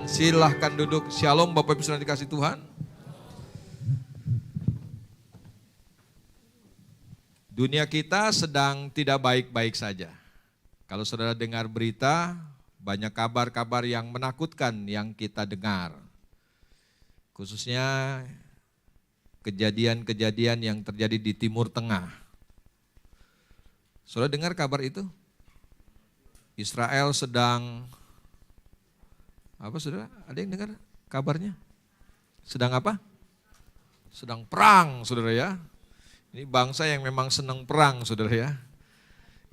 Silahkan duduk. Shalom Bapak Ibu saudara dikasih Tuhan. Dunia kita sedang tidak baik-baik saja. Kalau saudara dengar berita, banyak kabar-kabar yang menakutkan yang kita dengar. Khususnya kejadian-kejadian yang terjadi di Timur Tengah. Saudara dengar kabar itu? Israel sedang apa saudara? Ada yang dengar kabarnya? Sedang apa? Sedang perang saudara ya. Ini bangsa yang memang senang perang saudara ya.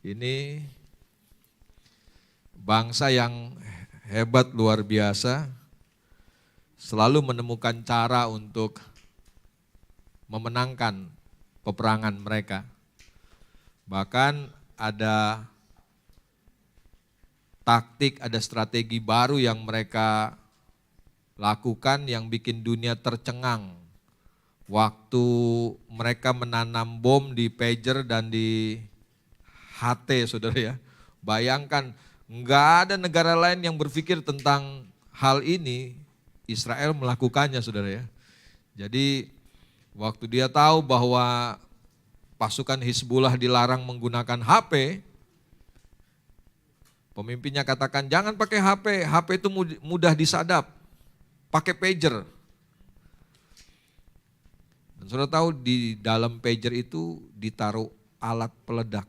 Ini bangsa yang hebat luar biasa. Selalu menemukan cara untuk memenangkan peperangan mereka. Bahkan ada taktik, ada strategi baru yang mereka lakukan yang bikin dunia tercengang. Waktu mereka menanam bom di pager dan di HT saudara ya. Bayangkan nggak ada negara lain yang berpikir tentang hal ini, Israel melakukannya saudara ya. Jadi waktu dia tahu bahwa pasukan Hizbullah dilarang menggunakan HP, pemimpinnya katakan jangan pakai HP, HP itu mudah disadap, pakai pager. Dan saudara tahu di dalam pager itu ditaruh alat peledak.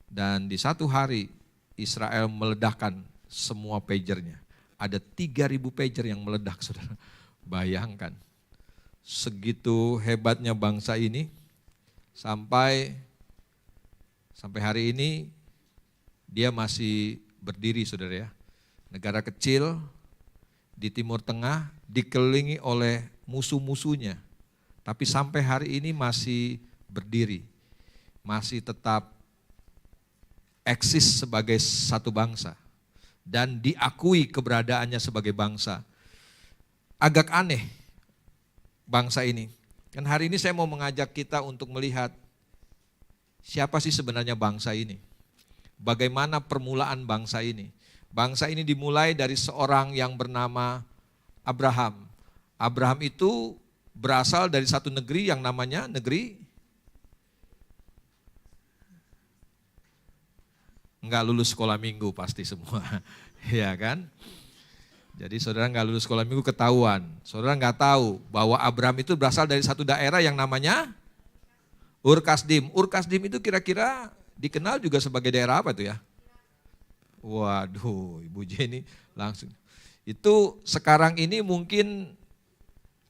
Dan di satu hari Israel meledakkan semua pagernya. Ada 3.000 pager yang meledak saudara. Bayangkan, segitu hebatnya bangsa ini sampai hari ini dia masih berdiri saudara ya. Negara kecil di Timur Tengah dikelilingi oleh musuh-musuhnya. Tapi sampai hari ini masih berdiri. Masih tetap eksis sebagai satu bangsa. Dan diakui keberadaannya sebagai bangsa. Agak aneh bangsa ini. Dan hari ini saya mau mengajak kita untuk melihat siapa sih sebenarnya bangsa ini? Bagaimana permulaan bangsa ini? Bangsa ini dimulai dari seorang yang bernama Abraham. Abraham itu berasal dari satu negeri yang namanya negeri enggak lulus sekolah minggu pasti semua. Ya kan? Jadi saudara enggak lulus sekolah minggu ketahuan. Saudara enggak tahu bahwa Abraham itu berasal dari satu daerah yang namanya Ur Kasdim. Ur Kasdim itu kira-kira dikenal juga sebagai daerah apa itu ya? Waduh, Ibu Jenny langsung. Itu sekarang ini mungkin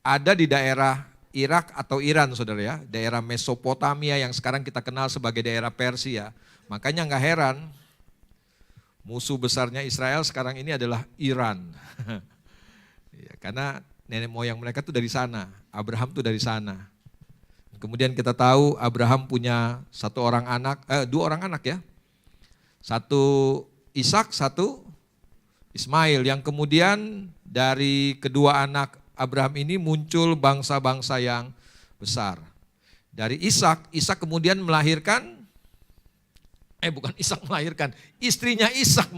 ada di daerah Irak atau Iran saudara ya. Daerah Mesopotamia yang sekarang kita kenal sebagai daerah Persia. Makanya enggak heran musuh besarnya Israel sekarang ini adalah Iran. Ya, karena nenek moyang mereka tuh dari sana. Abraham tuh dari sana. Kemudian kita tahu Abraham punya dua orang anak ya. Satu Ishak, satu Ismail. Yang kemudian dari kedua anak Abraham ini muncul bangsa-bangsa yang besar. Dari Ishak kemudian melahirkan, istrinya Ishak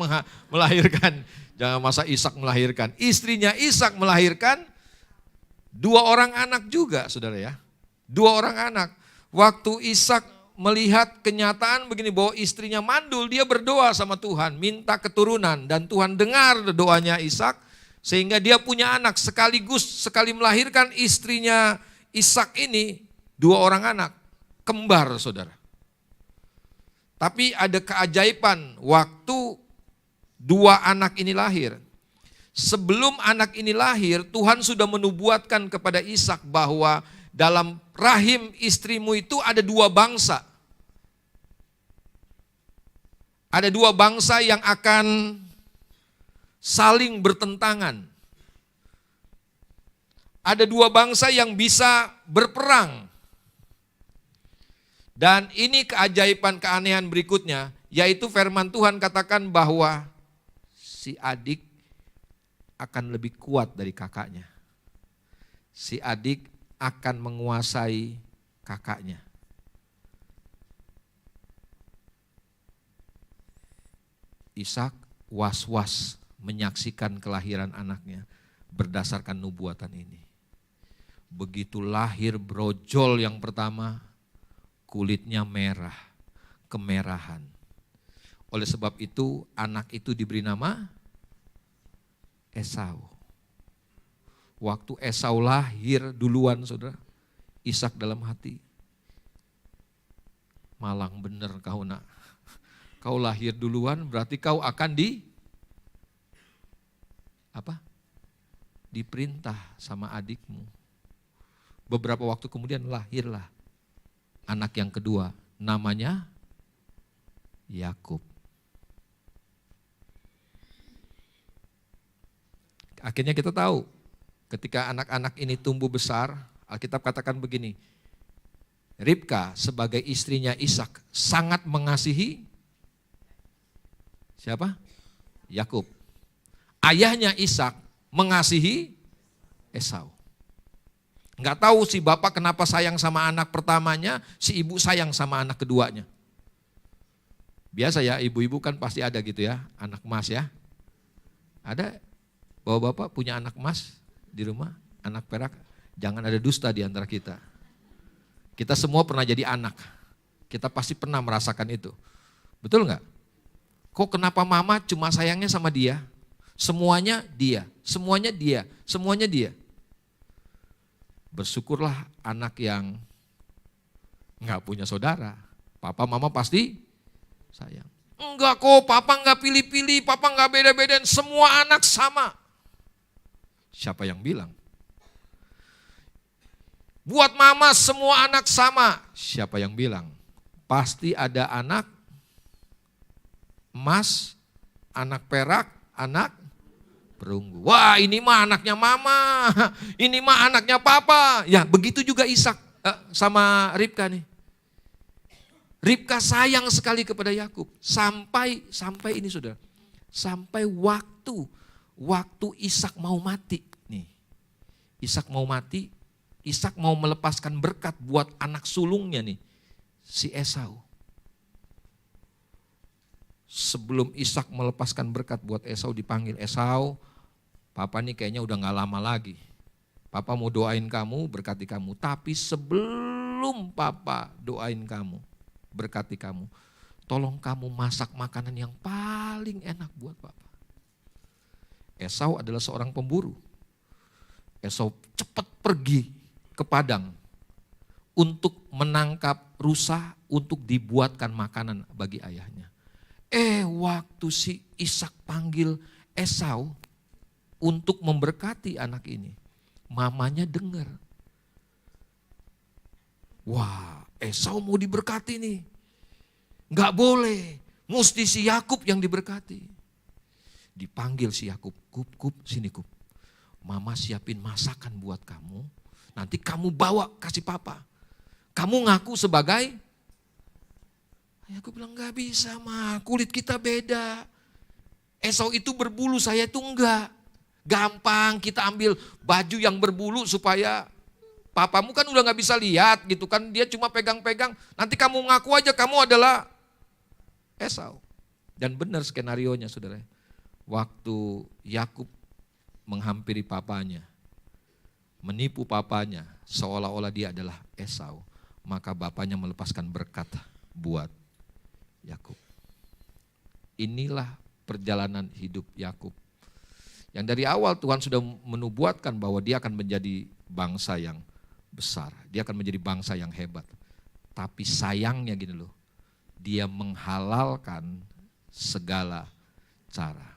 melahirkan. Jangan masa Ishak melahirkan. Istrinya Ishak melahirkan 2 orang anak juga saudara ya. 2 orang anak. Waktu Ishak melihat kenyataan begini bahwa istrinya mandul, dia berdoa sama Tuhan, minta keturunan. Dan Tuhan dengar doanya Ishak sehingga dia punya anak. Sekali melahirkan istrinya Ishak ini 2 orang anak, kembar saudara. Tapi ada keajaiban waktu 2 anak ini lahir. Sebelum anak ini lahir, Tuhan sudah menubuatkan kepada Ishak bahwa dalam rahim istrimu itu ada 2 bangsa. Ada 2 bangsa yang akan saling bertentangan. Ada 2 bangsa yang bisa berperang. Dan ini keajaiban keanehan berikutnya, yaitu firman Tuhan katakan bahwa si adik akan lebih kuat dari kakaknya. Si adik akan menguasai kakaknya. Ishak was-was menyaksikan kelahiran anaknya berdasarkan nubuatan ini. Begitu lahir brojol yang pertama, kulitnya merah, kemerahan. Oleh sebab itu anak itu diberi nama Esau. Waktu Esau lahir duluan saudara, Ishak dalam hati, malang bener kau nak. Kau lahir duluan berarti kau akan diperintah sama adikmu. Beberapa waktu kemudian lahirlah anak yang kedua, namanya Yakub. Akhirnya kita tahu ketika anak-anak ini tumbuh besar, Alkitab katakan begini, Ribka sebagai istrinya Ishak sangat mengasihi siapa? Yakub. Ayahnya Ishak mengasihi Esau. Enggak tahu si bapak kenapa sayang sama anak pertamanya, si ibu sayang sama anak keduanya. Biasa ya, ibu-ibu kan pasti ada gitu ya, anak emas ya. Ada bapak-bapak punya anak emas di rumah, anak perak. Jangan ada dusta di antara kita. Kita semua pernah jadi anak. Kita pasti pernah merasakan itu. Betul enggak? Kok kenapa mama cuma sayangnya sama dia? Semuanya dia, semuanya dia, semuanya dia. Bersyukurlah anak yang enggak punya saudara. Papa mama pasti sayang. Enggak kok, papa enggak pilih-pilih, papa enggak beda-bedain, semua anak sama. Siapa yang bilang? Buat mama semua anak sama. Siapa yang bilang? Pasti ada anak emas, anak perak, anak perunggu. Wah ini mah anaknya mama, ini mah anaknya papa. Ya begitu juga Ishak sama Ribka nih. Ribka sayang sekali kepada Yakub. Sampai ini saudara. Sampai waktu Ishak mau mati. Nih, Ishak mau mati, Ishak mau melepaskan berkat buat anak sulungnya nih, si Esau. Sebelum Ishak melepaskan berkat buat Esau, dipanggil, Esau, papa nih kayaknya udah gak lama lagi. Papa mau doain kamu, berkati kamu. Tapi sebelum papa doain kamu, berkati kamu, tolong kamu masak makanan yang paling enak buat papa. Esau adalah seorang pemburu. Esau cepat pergi ke padang untuk menangkap rusa untuk dibuatkan makanan bagi ayahnya. Waktu si Ishak panggil Esau untuk memberkati anak ini, mamanya dengar. Wah, Esau mau diberkati nih. Enggak boleh, mesti si Yakub yang diberkati. Dipanggil si Yakub, Kub, sini Kub. Mama siapin masakan buat kamu, nanti kamu bawa kasih papa. Kamu ngaku sebagai, aku bilang gak bisa mah, kulit kita beda. Esau itu berbulu, saya itu enggak. Gampang kita ambil baju yang berbulu supaya papamu kan udah gak bisa lihat gitu kan. Dia cuma pegang-pegang, nanti kamu ngaku aja kamu adalah Esau. Dan benar skenarionya saudara. Waktu Yakub menghampiri papanya, menipu papanya seolah-olah dia adalah Esau, maka bapaknya melepaskan berkat buat Yakub. Inilah perjalanan hidup Yakub. Yang dari awal Tuhan sudah menubuatkan bahwa dia akan menjadi bangsa yang besar. Dia akan menjadi bangsa yang hebat. Tapi sayangnya gini loh, dia menghalalkan segala cara.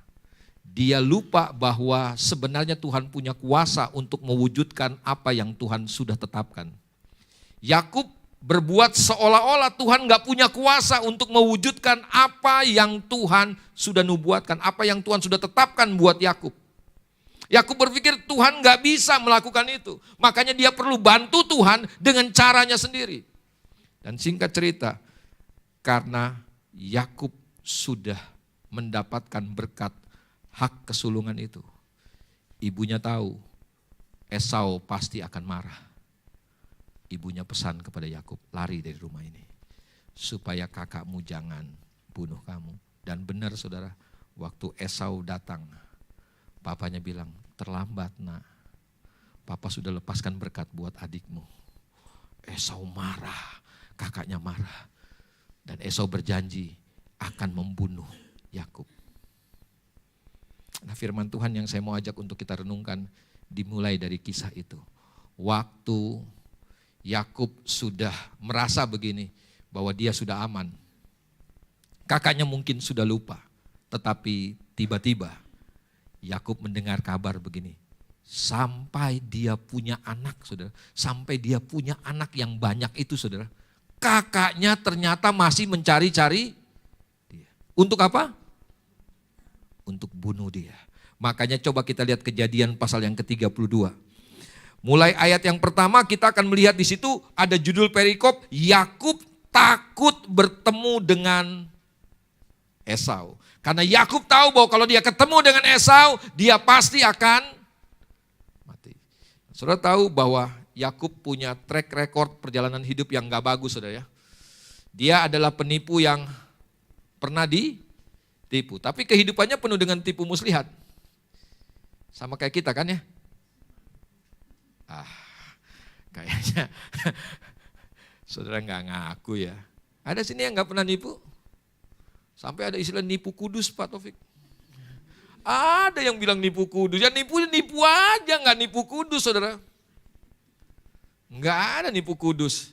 Dia lupa bahwa sebenarnya Tuhan punya kuasa untuk mewujudkan apa yang Tuhan sudah tetapkan. Yakub berbuat seolah-olah Tuhan gak punya kuasa untuk mewujudkan apa yang Tuhan sudah nubuatkan, apa yang Tuhan sudah tetapkan buat Yakub. Yakub berpikir Tuhan gak bisa melakukan itu, makanya dia perlu bantu Tuhan dengan caranya sendiri. Dan singkat cerita, karena Yakub sudah mendapatkan berkat hak kesulungan itu, ibunya tahu Esau pasti akan marah. Ibunya pesan kepada Yakub, lari dari rumah ini supaya kakakmu jangan bunuh kamu. Dan benar saudara, Waktu Esau datang, papanya bilang, terlambat nak. Papa sudah lepaskan berkat buat adikmu. Esau marah, kakaknya marah. Dan Esau berjanji akan membunuh Yakub. Nah, firman Tuhan yang saya mau ajak untuk kita renungkan dimulai dari kisah itu. Waktu Yakub sudah merasa begini, bahwa dia sudah aman. Kakaknya mungkin sudah lupa, tetapi tiba-tiba Yakub mendengar kabar begini. Sampai dia punya anak, saudara. Sampai dia punya anak yang banyak itu, saudara. Kakaknya ternyata masih mencari-cari dia. Untuk apa? Untuk bunuh dia. Makanya coba kita lihat Kejadian pasal yang ke-32. Mulai ayat yang pertama kita akan melihat di situ ada judul perikop, Yakub takut bertemu dengan Esau. Karena Yakub tahu bahwa kalau dia ketemu dengan Esau, dia pasti akan mati. Saudara tahu bahwa Yakub punya track record perjalanan hidup yang gak bagus, saudara ya. Dia adalah penipu yang pernah ditipu. Tapi kehidupannya penuh dengan tipu muslihat. Sama kayak kita kan ya. Kayaknya saudara gak ngaku ya. Ada sini yang gak pernah nipu? Sampai ada istilah nipu kudus Pak Taufik. Ada yang bilang nipu kudus. Ya nipu aja, gak nipu kudus saudara. Gak ada nipu kudus.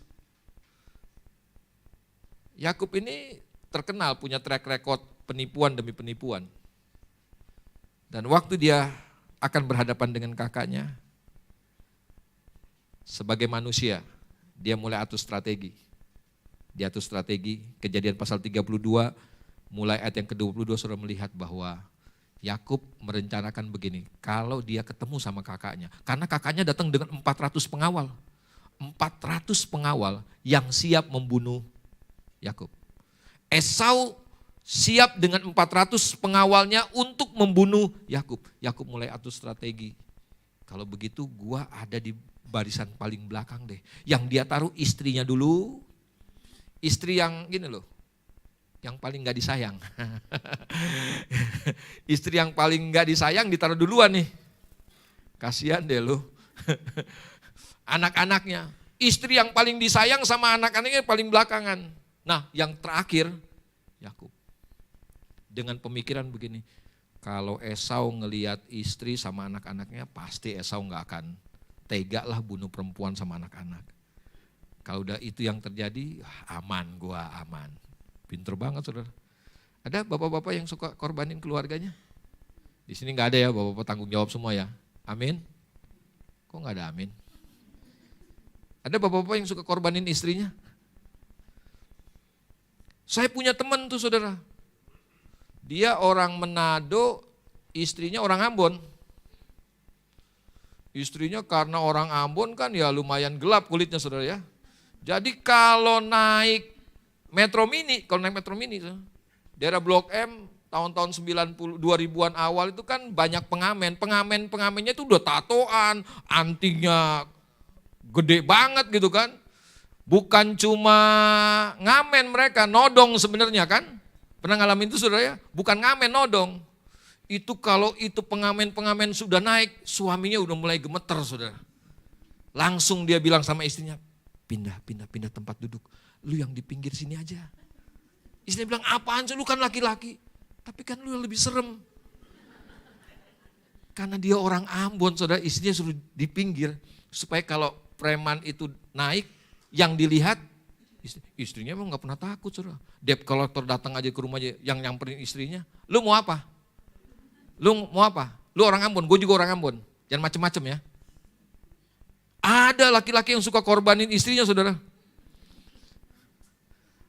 Yakub ini terkenal punya track record penipuan demi penipuan. Dan waktu dia akan berhadapan dengan kakaknya, sebagai manusia, dia mulai atur strategi. Dia atur strategi, Kejadian pasal 32, mulai ayat yang ke-22 saudara melihat bahwa Yakub merencanakan begini, kalau dia ketemu sama kakaknya, karena kakaknya datang dengan 400 pengawal. 400 pengawal yang siap membunuh Yakub. Esau siap dengan 400 pengawalnya untuk membunuh Yakub. Yakub mulai atur strategi. Kalau begitu gua ada di barisan paling belakang deh. Yang dia taruh istrinya dulu. Istri yang gini loh, yang paling gak disayang. Istri yang paling gak disayang ditaruh duluan nih. Kasihan deh lo. Anak-anaknya. Istri yang paling disayang sama anak-anaknya paling belakangan. Nah yang terakhir Yakub. Dengan pemikiran begini, kalau Esau ngelihat istri sama anak-anaknya pasti Esau gak akan tega lah bunuh perempuan sama anak-anak. Kalau udah itu yang terjadi, aman, gua aman. Pinter banget saudara. Ada bapak-bapak yang suka korbanin keluarganya? Di sini nggak ada ya, bapak-bapak tanggung jawab semua ya. Amin. Kok nggak ada amin? Ada bapak-bapak yang suka korbanin istrinya? Saya punya teman tuh saudara. Dia orang Manado, istrinya orang Ambon. Istrinya karena orang Ambon kan ya lumayan gelap kulitnya saudara ya. Jadi kalau naik Metro Mini, daerah Blok M tahun-tahun 2000-an awal itu kan banyak pengamen. Pengamen-pengamennya itu udah tatoan, antingnya gede banget gitu kan. Bukan cuma ngamen mereka, nodong sebenarnya kan. Pernah ngalamin itu saudara ya? Bukan ngamen, nodong. Itu kalau itu pengamen-pengamen sudah naik, suaminya udah mulai gemeter saudara. Langsung dia bilang sama istrinya, pindah tempat duduk. Lu yang di pinggir sini aja. Istrinya bilang, apaan sih lu kan laki-laki. Tapi kan lu yang lebih serem. Karena dia orang Ambon saudara, istrinya suruh di pinggir. Supaya kalau preman itu naik, yang dilihat, istrinya emang gak pernah takut saudara. Debt collector datang aja ke rumahnya yang nyamperin istrinya. Lu mau apa? Lu mau apa? Lu orang Ambon, gue juga orang Ambon. Jangan macem-macem ya. Ada laki-laki yang suka korbanin istrinya saudara.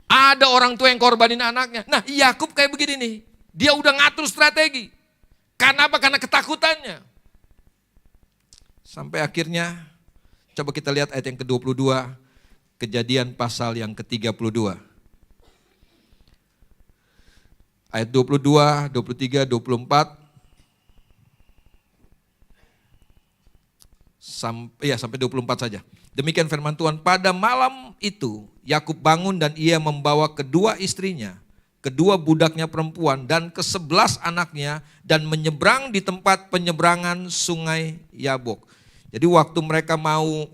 Ada orang tua yang korbanin anaknya. Nah Yakub kayak begini nih. Dia udah ngatur strategi. Karena apa? Karena ketakutannya. Sampai akhirnya, coba kita lihat ayat yang ke-22. Kejadian pasal yang ke-32. Ayat 22, 23, 24. Sampai 24 saja. Demikian firman Tuhan, pada malam itu Yakub bangun dan ia membawa kedua istrinya kedua budaknya perempuan, dan ke-11 anaknya, dan menyeberang di tempat penyeberangan sungai Yabok. Jadi waktu mereka mau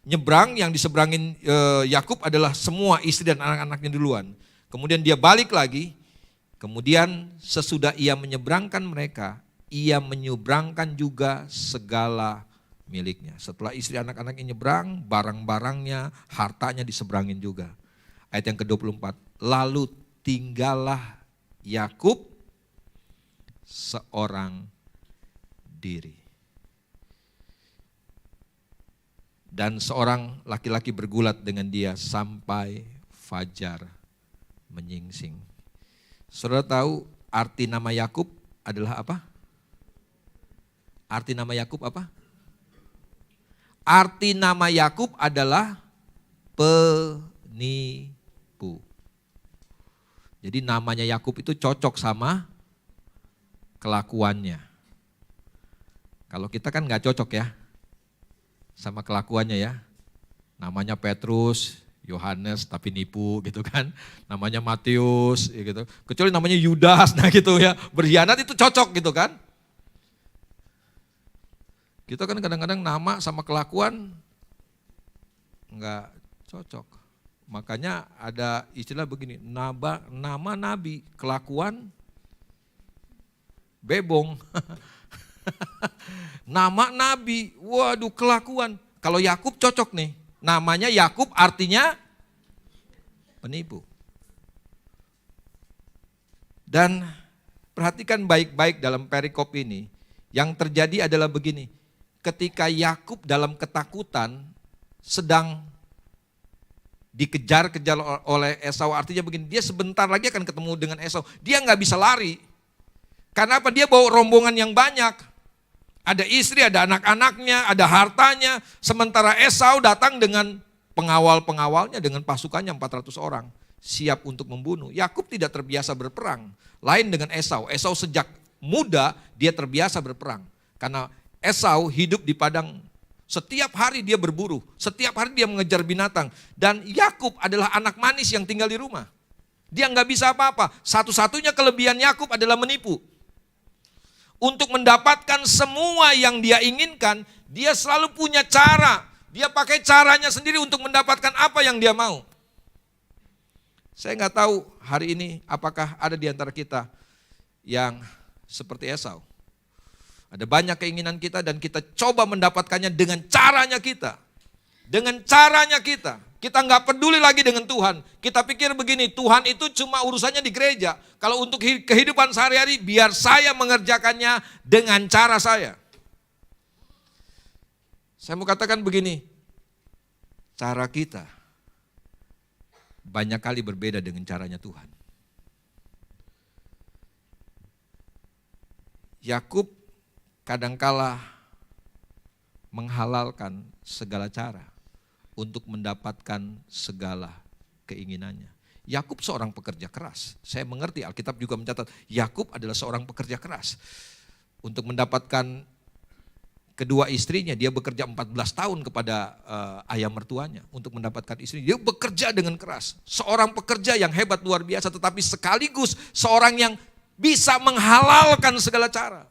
nyebrang, yang diseberangin Yakub adalah semua istri dan anak-anaknya duluan. Kemudian dia balik lagi, kemudian sesudah ia menyeberangkan mereka, ia menyeberangkan juga segala miliknya. Setelah istri anak-anaknya nyebrang, barang-barangnya, hartanya diseberangin juga. Ayat yang ke-24, lalu tinggallah Yakub seorang diri. Dan seorang laki-laki bergulat dengan dia sampai fajar menyingsing. Saudara tahu arti nama Yakub adalah apa? Arti nama Yakub apa? Arti nama Yakub adalah penipu. Jadi namanya Yakub itu cocok sama kelakuannya. Kalau kita kan nggak cocok ya sama kelakuannya ya. Namanya Petrus, Yohanes tapi nipu gitu kan. Namanya Matius gitu. Kecuali namanya Yudas nah gitu ya. Berkhianat itu cocok gitu kan. Kita kan kadang-kadang nama sama kelakuan enggak cocok. Makanya ada istilah begini, nama nabi, kelakuan bebong. Nama nabi, waduh kelakuan. Kalau Yakub cocok nih, namanya Yakub artinya penipu. Dan perhatikan baik-baik dalam perikop ini, yang terjadi adalah begini. Ketika Yakub dalam ketakutan sedang dikejar-kejar oleh Esau, artinya begini, dia sebentar lagi akan ketemu dengan Esau. Dia nggak bisa lari. Karena apa? Dia bawa rombongan yang banyak. Ada istri, ada anak-anaknya, ada hartanya. Sementara Esau datang dengan pengawal-pengawalnya, dengan pasukannya 400 orang. Siap untuk membunuh. Yakub tidak terbiasa berperang. Lain dengan Esau. Esau sejak muda dia terbiasa berperang. Karena Esau hidup di padang, setiap hari dia berburu, setiap hari dia mengejar binatang. Dan Yakub adalah anak manis yang tinggal di rumah. Dia nggak bisa apa-apa, satu-satunya kelebihan Yakub adalah menipu. Untuk mendapatkan semua yang dia inginkan, dia selalu punya cara. Dia pakai caranya sendiri untuk mendapatkan apa yang dia mau. Saya nggak tahu hari ini apakah ada di antara kita yang seperti Esau. Ada banyak keinginan kita dan kita coba mendapatkannya dengan caranya kita. Dengan caranya kita. Kita nggak peduli lagi dengan Tuhan. Kita pikir begini, Tuhan itu cuma urusannya di gereja. Kalau untuk kehidupan sehari-hari, biar saya mengerjakannya dengan cara saya. Saya mau katakan begini, cara kita banyak kali berbeda dengan caranya Tuhan. Yakub kadangkala menghalalkan segala cara untuk mendapatkan segala keinginannya. Yakub seorang pekerja keras. Saya mengerti, Alkitab juga mencatat Yakub adalah seorang pekerja keras. Untuk mendapatkan kedua istrinya, dia bekerja 14 tahun kepada ayah mertuanya untuk mendapatkan istri. Dia bekerja dengan keras. Seorang pekerja yang hebat luar biasa, tetapi sekaligus seorang yang bisa menghalalkan segala cara.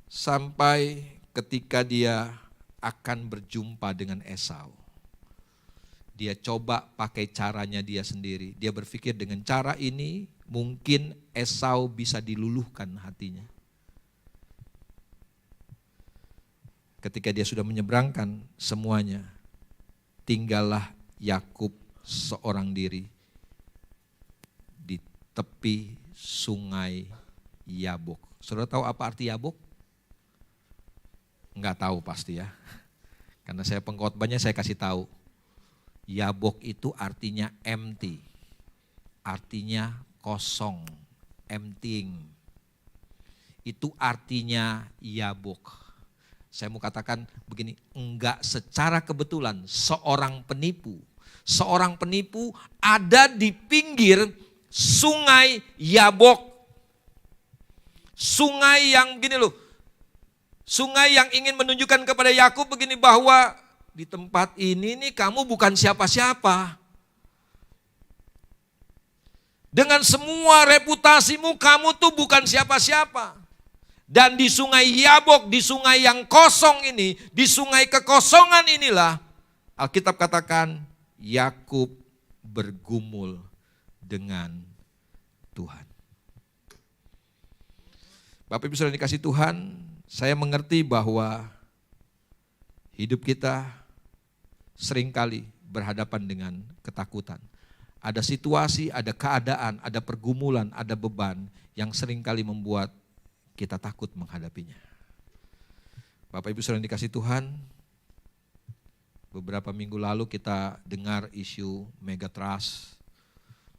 Sampai ketika dia akan berjumpa dengan Esau. Dia coba pakai caranya dia sendiri. Dia berpikir dengan cara ini mungkin Esau bisa diluluhkan hatinya. Ketika dia sudah menyeberangkan semuanya, tinggallah Yakub seorang diri di tepi sungai Yabok. Saudara tahu apa arti Yabok? Enggak tahu pasti ya. Karena saya pengkhotbahnya saya kasih tahu. Yabok itu artinya empty. Artinya kosong, emptying. Itu artinya Yabok. Saya mau katakan begini, enggak secara kebetulan seorang penipu ada di pinggir sungai Yabok. Sungai yang gini loh, sungai yang ingin menunjukkan kepada Yakub begini bahwa di tempat ini nih kamu bukan siapa-siapa. Dengan semua reputasimu, kamu tuh bukan siapa-siapa. Dan di sungai Yabok, di sungai yang kosong ini, di sungai kekosongan inilah, Alkitab katakan, Yakub bergumul dengan Tuhan. Bapak Ibu Saudara dikasih Tuhan, saya mengerti bahwa hidup kita seringkali berhadapan dengan ketakutan. Ada situasi, ada keadaan, ada pergumulan, ada beban yang seringkali membuat kita takut menghadapinya. Bapak Ibu Saudara dikasih Tuhan, beberapa minggu lalu kita dengar isu megatrust,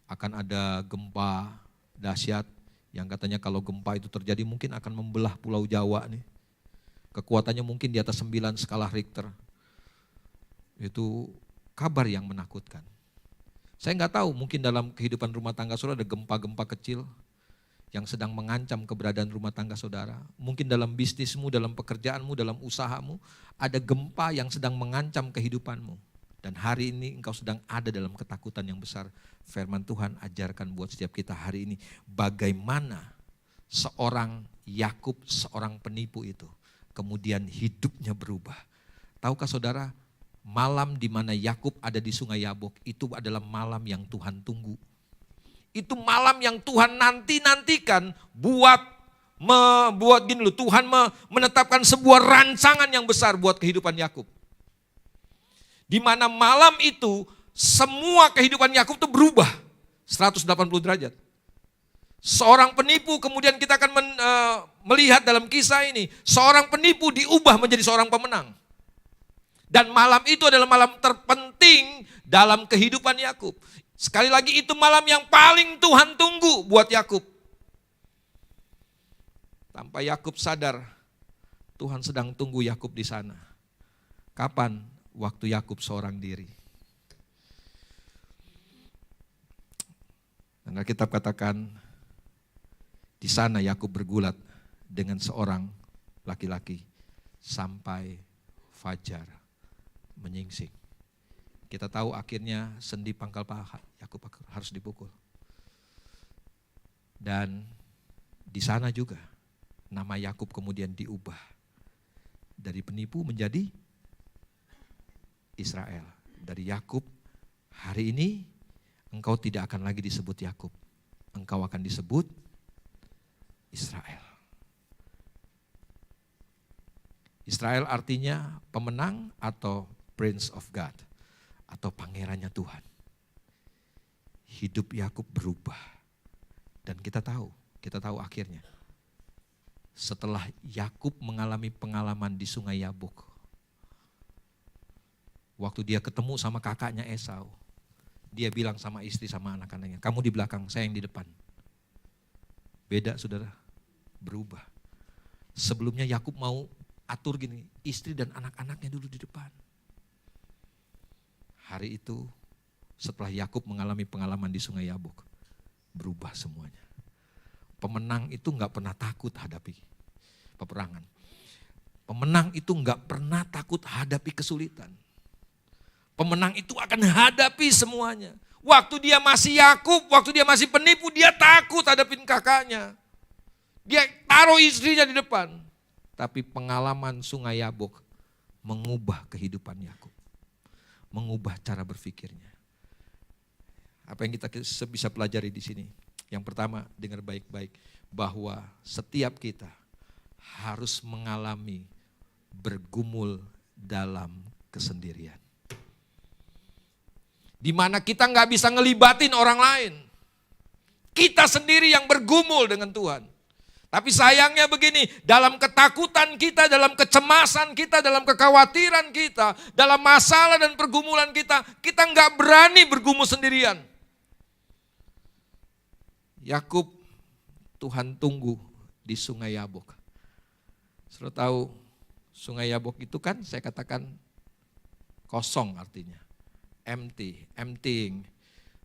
akan ada gempa dahsyat yang katanya kalau gempa itu terjadi mungkin akan membelah Pulau Jawa nih. Kekuatannya mungkin di atas 9 skala Richter. Itu kabar yang menakutkan. Saya nggak tahu, mungkin dalam kehidupan rumah tangga saudara ada gempa-gempa kecil yang sedang mengancam keberadaan rumah tangga saudara. Mungkin dalam bisnismu, dalam pekerjaanmu, dalam usahamu, ada gempa yang sedang mengancam kehidupanmu. Dan hari ini engkau sedang ada dalam ketakutan yang besar. Firman Tuhan ajarkan buat setiap kita hari ini, bagaimana seorang Yakub, seorang penipu itu, kemudian hidupnya berubah. Tahukah saudara, malam di mana Yakub ada di sungai Yabok, itu adalah malam yang Tuhan tunggu. Itu malam yang Tuhan nanti-nantikan buat gini loh, Tuhan menetapkan sebuah rancangan yang besar buat kehidupan Yakub. Di mana malam itu semua kehidupan Yakub itu berubah 180 derajat. Seorang penipu, kemudian kita akan melihat dalam kisah ini, seorang penipu diubah menjadi seorang pemenang. Dan malam itu adalah malam terpenting dalam kehidupan Yakub. Sekali lagi itu malam yang paling Tuhan tunggu buat Yakub. Tanpa Yakub sadar, Tuhan sedang tunggu Yakub di sana. Kapan? Waktu Yakub seorang diri. Dan Alkitab katakan, di sana Yakub bergulat dengan seorang laki-laki sampai fajar menyingsing. Kita tahu akhirnya sendi pangkal paha Yakub harus dipukul. Dan di sana juga nama Yakub kemudian diubah dari penipu menjadi Israel. Dari Yakub, hari ini engkau tidak akan lagi disebut Yakub. Engkau akan disebut Israel. Israel artinya pemenang atau Prince of God, atau pangerannya Tuhan. Hidup Yakub berubah. Dan kita tahu akhirnya. Setelah Yakub mengalami pengalaman di sungai Yabok, waktu dia ketemu sama kakaknya Esau, dia bilang sama istri sama anak-anaknya, kamu di belakang, saya yang di depan. Beda saudara, berubah. Sebelumnya Yakub mau atur gini, istri dan anak-anaknya dulu di depan. Hari itu setelah Yakub mengalami pengalaman di sungai Yabok, berubah semuanya. Pemenang itu gak pernah takut hadapi peperangan. Pemenang itu gak pernah takut hadapi kesulitan. Pemenang itu akan hadapi semuanya. Waktu dia masih Yakub, waktu dia masih penipu, dia takut hadapin kakaknya. Dia taruh istrinya di depan. Tapi pengalaman sungai Yabok mengubah kehidupan Yakub. Mengubah cara berpikirnya. Apa yang kita bisa pelajari di sini? Yang pertama, dengar baik-baik bahwa setiap kita harus mengalami bergumul dalam kesendirian. Di mana kita nggak bisa ngelibatin orang lain. Kita sendiri yang bergumul dengan Tuhan. Tapi sayangnya begini, dalam ketakutan kita, dalam kecemasan kita, dalam kekhawatiran kita, dalam masalah dan pergumulan kita nggak berani bergumul sendirian. Yakub, Tuhan tunggu di sungai Yabok. Saudara tahu, sungai Yabok itu kan saya katakan kosong artinya. Emptying.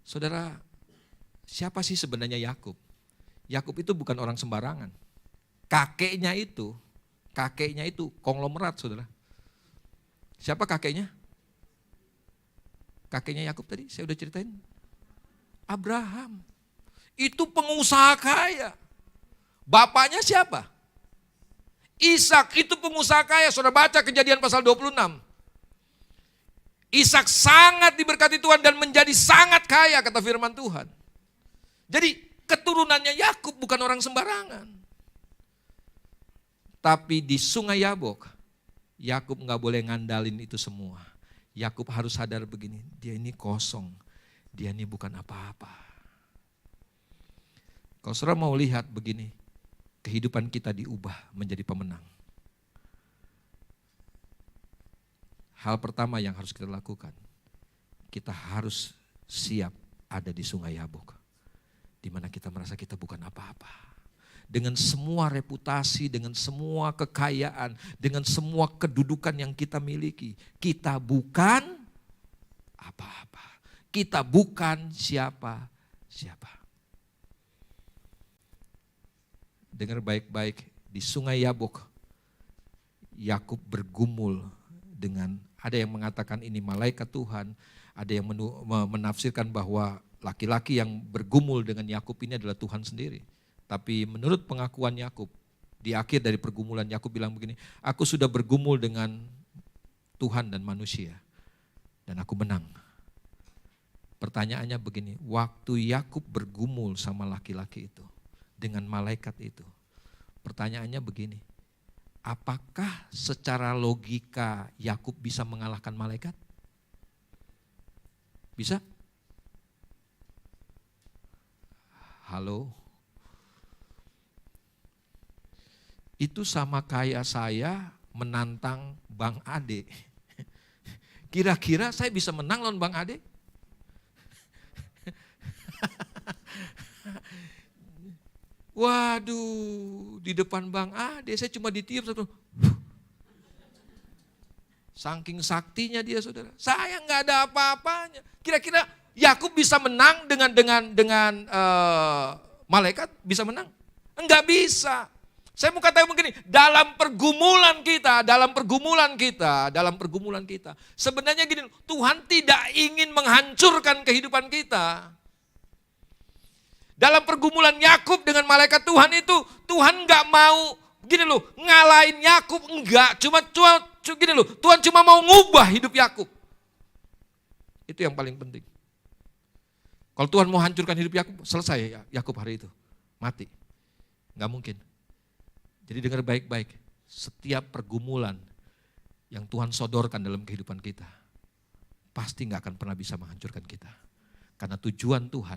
Saudara, siapa sih sebenarnya Yakub? Yakub itu bukan orang sembarangan. Kakeknya itu konglomerat saudara. Siapa kakeknya? Kakeknya Yakub tadi saya udah ceritain. Abraham. Itu pengusaha kaya. Bapaknya siapa? Ishak itu pengusaha kaya. Saudara baca Kejadian pasal 26. Ishak sangat diberkati Tuhan dan menjadi sangat kaya kata firman Tuhan. Jadi keturunannya Yakub bukan orang sembarangan. Tapi di Sungai Yabok, Yakub gak boleh ngandalin itu semua. Yakub harus sadar begini, dia ini kosong, dia ini bukan apa-apa. Kalau saudara mau lihat begini, kehidupan kita diubah menjadi pemenang. Hal pertama yang harus kita lakukan, kita harus siap ada di Sungai Yabok. Di mana kita merasa kita bukan apa-apa. Dengan semua reputasi, dengan semua kekayaan, dengan semua kedudukan yang kita miliki. Kita bukan apa-apa. Kita bukan siapa-siapa. Dengar baik-baik, di Sungai Yabok, Yakub bergumul dengan, ada yang mengatakan ini malaikat Tuhan, ada yang menafsirkan bahwa laki-laki yang bergumul dengan Yakub ini adalah Tuhan sendiri. Tapi menurut pengakuan Yakub, di akhir dari pergumulan Yakub bilang begini, aku sudah bergumul dengan Tuhan dan manusia, dan aku menang. Pertanyaannya begini, waktu Yakub bergumul sama laki-laki itu, dengan malaikat itu, pertanyaannya begini, apakah secara logika Yakub bisa mengalahkan malaikat? Bisa? Halo? Itu sama kayak saya menantang Bang Ade. Kira-kira saya bisa menang lawan Bang Ade? Waduh, di depan Bang Ade saya cuma ditiup satu. Saking saktinya dia saudara. Saya nggak ada apa-apanya. Kira-kira Yakub bisa menang dengan malaikat? Bisa menang? Enggak bisa. Saya mau katakan begini, dalam pergumulan kita, sebenarnya gini, Tuhan tidak ingin menghancurkan kehidupan kita. Dalam pergumulan Yakub dengan malaikat Tuhan itu, Tuhan nggak mau gini loh, ngalahin Yakub, enggak, cuma gini loh, Tuhan cuma mau ngubah hidup Yakub. Itu yang paling penting. Kalau Tuhan mau hancurkan hidup Yakub, selesai Yakub hari itu, mati. Nggak mungkin. Jadi dengar baik-baik, setiap pergumulan yang Tuhan sodorkan dalam kehidupan kita, pasti nggak akan pernah bisa menghancurkan kita. Karena tujuan Tuhan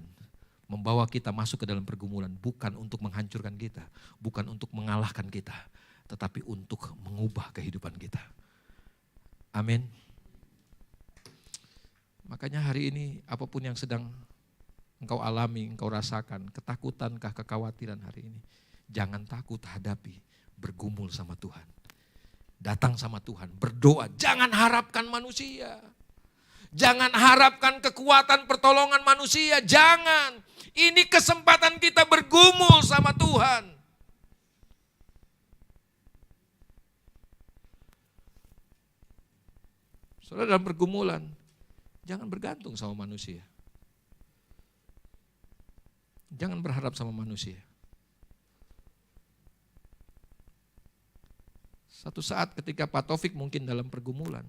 membawa kita masuk ke dalam pergumulan bukan untuk menghancurkan kita, bukan untuk mengalahkan kita, tetapi untuk mengubah kehidupan kita. Amin. Makanya hari ini apapun yang sedang engkau alami, engkau rasakan, ketakutankah, kekhawatiran hari ini, jangan takut hadapi, bergumul sama Tuhan. Datang sama Tuhan, berdoa, jangan harapkan manusia. Jangan harapkan kekuatan pertolongan manusia, jangan. Ini kesempatan kita bergumul sama Tuhan. Saudara dalam pergumulan, jangan bergantung sama manusia. Jangan berharap sama manusia. Satu saat ketika Pak Taufik mungkin dalam pergumulan,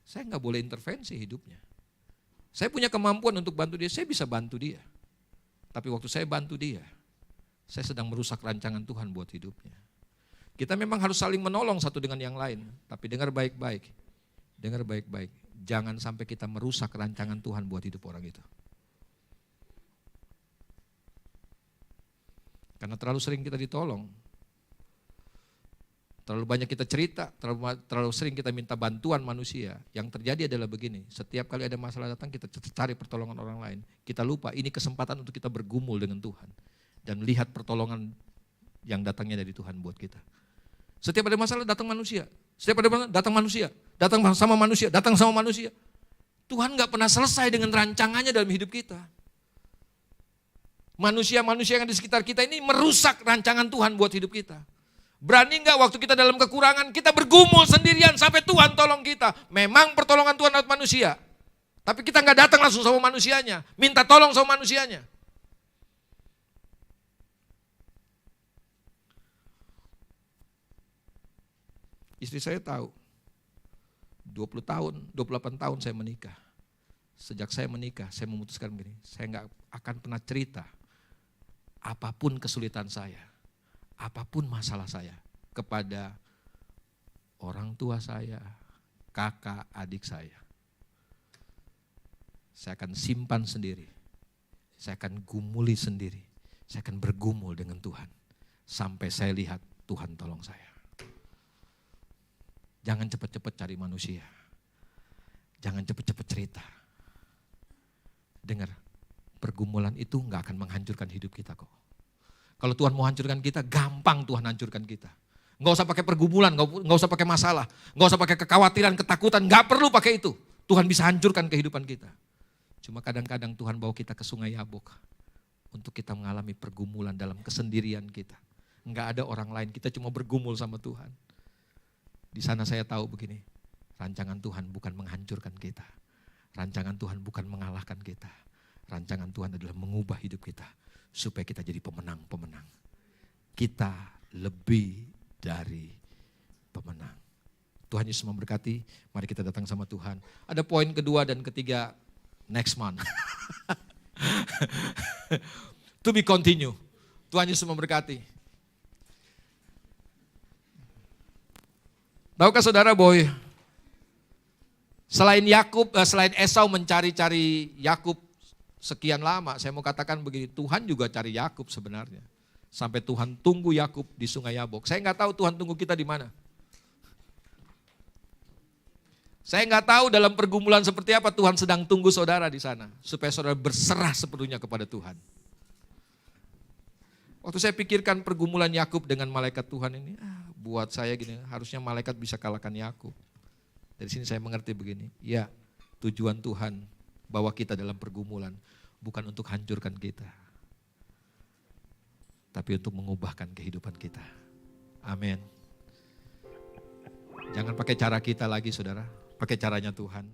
saya nggak boleh intervensi hidupnya. Saya punya kemampuan untuk bantu dia, saya bisa bantu dia. Tapi waktu saya bantu dia, saya sedang merusak rancangan Tuhan buat hidupnya. Kita memang harus saling menolong satu dengan yang lain, tapi dengar baik-baik. Dengar baik-baik, jangan sampai kita merusak rancangan Tuhan buat hidup orang itu. Karena terlalu sering kita ditolong. Terlalu banyak kita cerita, terlalu sering kita minta bantuan manusia. Yang terjadi adalah begini, setiap kali ada masalah datang kita cari pertolongan orang lain. Kita lupa ini kesempatan untuk kita bergumul dengan Tuhan. Dan lihat pertolongan yang datangnya dari Tuhan buat kita. Setiap ada masalah datang manusia. Setiap ada masalah datang manusia. Datang sama manusia. Tuhan gak pernah selesai dengan rancangannya dalam hidup kita. Manusia-manusia yang di sekitar kita ini merusak rancangan Tuhan buat hidup kita. Berani enggak waktu kita dalam kekurangan, kita bergumul sendirian sampai Tuhan tolong kita. Memang pertolongan Tuhan lewat manusia. Tapi kita enggak datang langsung sama manusianya. Minta tolong sama manusianya. Istri saya tahu, 20 tahun, 28 tahun saya menikah. Sejak saya menikah, saya memutuskan begini, saya nggak akan pernah cerita apapun kesulitan saya, apapun masalah saya kepada orang tua saya, kakak, adik saya. Saya akan simpan sendiri, saya akan gumuli sendiri, saya akan bergumul dengan Tuhan. Sampai saya lihat Tuhan tolong saya. Jangan cepat-cepat cari manusia. Jangan cepat-cepat cerita. Dengar, pergumulan itu gak akan menghancurkan hidup kita kok. Kalau Tuhan mau hancurkan kita, gampang Tuhan hancurkan kita. Gak usah pakai pergumulan, gak usah pakai masalah, gak usah pakai kekhawatiran, ketakutan, gak perlu pakai itu. Tuhan bisa hancurkan kehidupan kita. Cuma kadang-kadang Tuhan bawa kita ke Sungai Yabok untuk kita mengalami pergumulan dalam kesendirian kita. Enggak ada orang lain, kita cuma bergumul sama Tuhan. Di sana saya tahu begini, rancangan Tuhan bukan menghancurkan kita. Rancangan Tuhan bukan mengalahkan kita. Rancangan Tuhan adalah mengubah hidup kita supaya kita jadi pemenang-pemenang. Kita lebih dari pemenang. Tuhan Yesus memberkati, mari kita datang sama Tuhan. Ada poin kedua dan ketiga, next month. To be continue. Tuhan Yesus memberkati. Tahukah saudara boy, selain Esau mencari-cari Yakub sekian lama, saya mau katakan begini, Tuhan juga cari Yakub sebenarnya. Sampai Tuhan tunggu Yakub di Sungai Yabok. Saya nggak tahu Tuhan tunggu kita di mana. Saya nggak tahu dalam pergumulan seperti apa Tuhan sedang tunggu saudara di sana. Supaya saudara berserah sepenuhnya kepada Tuhan. Waktu saya pikirkan pergumulan Yakub dengan malaikat Tuhan ini, buat saya gini, harusnya malaikat bisa kalahkan Yakub. Dari sini saya mengerti begini, ya tujuan Tuhan bawa kita dalam pergumulan bukan untuk hancurkan kita, tapi untuk mengubahkan kehidupan kita. Amin. Jangan pakai cara kita lagi saudara, pakai caranya Tuhan.